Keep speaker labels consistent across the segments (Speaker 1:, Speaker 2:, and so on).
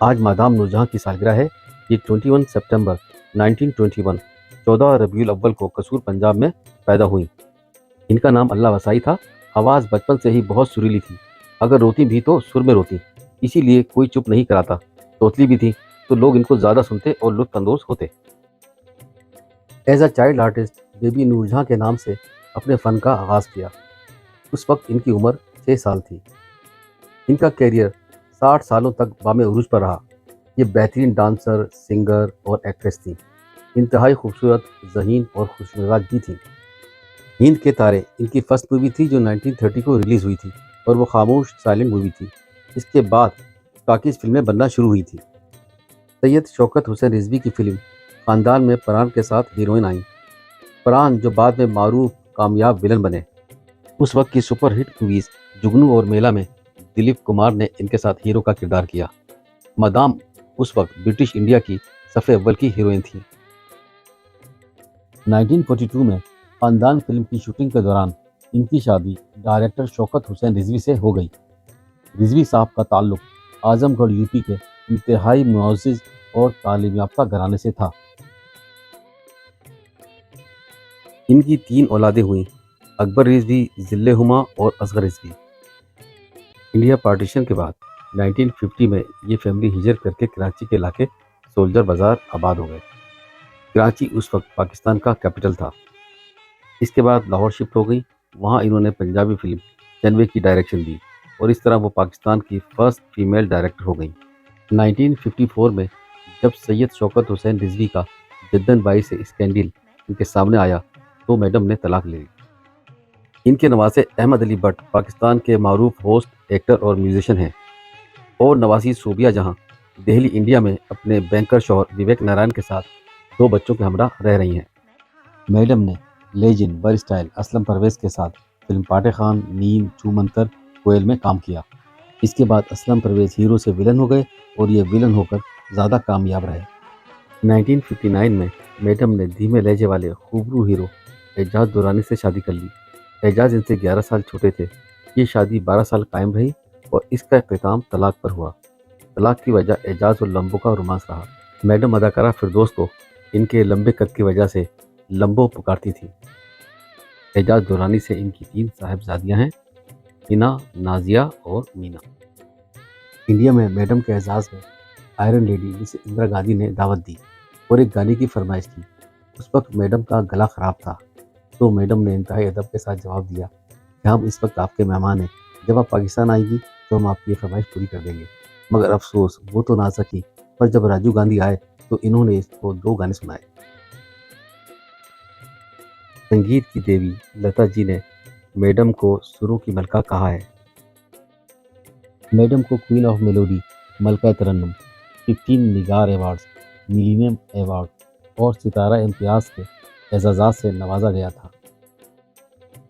Speaker 1: आज मादाम नूरजहां की सालगिरह है। ये 21 सितंबर 1921 14 रबीउल अव्वल को कसूर पंजाब में पैदा हुई। इनका नाम अल्लाह वसाई था। आवाज़ बचपन से ही बहुत सुरीली थी। अगर रोती भी तो सुर में रोती, इसीलिए कोई चुप नहीं कराता। तोतली भी थी तो लोग इनको ज़्यादा सुनते और लुत्फ अंदोज होते। As a child artist baby Noorjahan के नाम से अपने फ़न का आगाज़ किया। उस वक्त इनकी उम्र 6 साल थी। इनका कैरियर 60 सालों तक बामे उरूज पर रहा। ये बेहतरीन डांसर, सिंगर और एक्ट्रेस थी। इंतहाई खूबसूरत, ज़हीन और खुशमिजाज भी थी। नींद के तारे इनकी फर्स्ट मूवी थी जो 1930 को रिलीज़ हुई थी और वो खामोश साइलेंट मूवी थी। इसके बाद टाकीज़ फिल्में बनना शुरू हुई थी। सैयद शौकत हुसैन रिजवी की फिल्म खानदान में परान के साथ हीरोइन आई। परान जो बाद में मारूफ कामयाब विलन बने। उस वक्त की सुपरहिट मूवीज जुगनू और मेला में दिलीप कुमार ने इनके साथ हीरो का किरदार किया। मदाम उस वक्त ब्रिटिश इंडिया की सफ़े अव्वल की हीरोइन थी। 1942 में खानदान फिल्म की शूटिंग के दौरान इनकी शादी डायरेक्टर शौकत हुसैन रिजवी से हो गई। रिजवी साहब का ताल्लुक आजमगढ़ यूपी के इंतहाई मुअज़्ज़िज़ और तालीम याफ्ता घराने से था। इनकी 3 औलादें हुईं, अकबर रिजवी, ज़िल्ले हुमा और असगर रिजवी। इंडिया पार्टीशन के बाद 1950 में ये फैमिली हिजरत करके कराची के इलाके सोल्जर बाज़ार आबाद हो गए। कराची उस वक्त पाकिस्तान का कैपिटल था। इसके बाद लाहौर शिफ्ट हो गई। वहाँ इन्होंने पंजाबी फिल्म चनवे की डायरेक्शन दी और इस तरह वो पाकिस्तान की फर्स्ट फीमेल डायरेक्टर हो गई। 1954 में जब सैयद शौकत हुसैन रिजवी का जद्दन बाई से स्कैंडल इनके सामने आया तो मैडम ने तलाक ले ली। इनके नवासे अहमद अली भट्ट पाकिस्तान के मारूफ होस्ट, एक्टर और म्यूजिशियन हैं और नवासी सूबिया जहां दिल्ली इंडिया में अपने बैंकर शौहर विवेक नारायण के साथ 2 बच्चों के हमरा रह रही हैं। मैडम ने लेजेंड बर स्टाइल असलम परवेज के साथ फिल्म पाटे खान, नीम, छू मंतर, कोयल में काम किया। इसके बाद असलम परवेज हीरो से विलन हो गए और ये विलन होकर ज़्यादा कामयाब रहे। 1959 में मैडम ने धीमे लहजे वाले खूबरू हीरो एजाज दुरानी से शादी कर ली। एजाज इनसे 11 साल छोटे थे। ये शादी 12 साल कायम रही और इसका इख्तिताम तलाक पर हुआ। तलाक की वजह एजाज और लंबो का रोमांस रहा। मैडम अदाकारा फिरदौस को इनके लंबे कद की वजह से लंबो पुकारती थी। एजाज दुरानी से इनकी 3 साहिबजादियां हैं, हिना, नाजिया और मीना। इंडिया में मैडम के एजाज़ में आयरन लेडी जिसे इंदिरा गांधी ने दावत दी और एक गाने की फरमाइश की। उस वक्त मैडम का गला ख़राब था तो मैडम ने इंतहाई अदब के साथ जवाब दिया कि हम इस वक्त आपके मेहमान हैं, जब आप पाकिस्तान आएगी तो हम आपकी ये फरमाइश पूरी कर देंगे। मगर अफसोस वो तो ना सकी, पर जब राजीव गांधी आए तो इन्होंने इसको 2 गाने सुनाए। संगीत की देवी लता जी ने मैडम को सुरों की मलका कहा है। मैडम को क्वीन ऑफ मेलोडी, मलका तरन्नुम, 15 निगार अवार्ड्स, मिलीनियम अवार्ड और सितारा इम्तियाज़ के एजाज़ात से नवाजा गया था।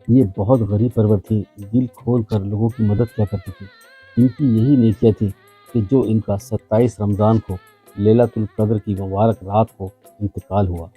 Speaker 1: ये बहुत गरीब परवर थी, दिल खोल कर लोगों की मदद किया करती थी। इनकी यही नेकिया थी कि जो इनका 27 रमज़ान को लैलतुल क़द्र की मुबारक रात को इंतकाल हुआ।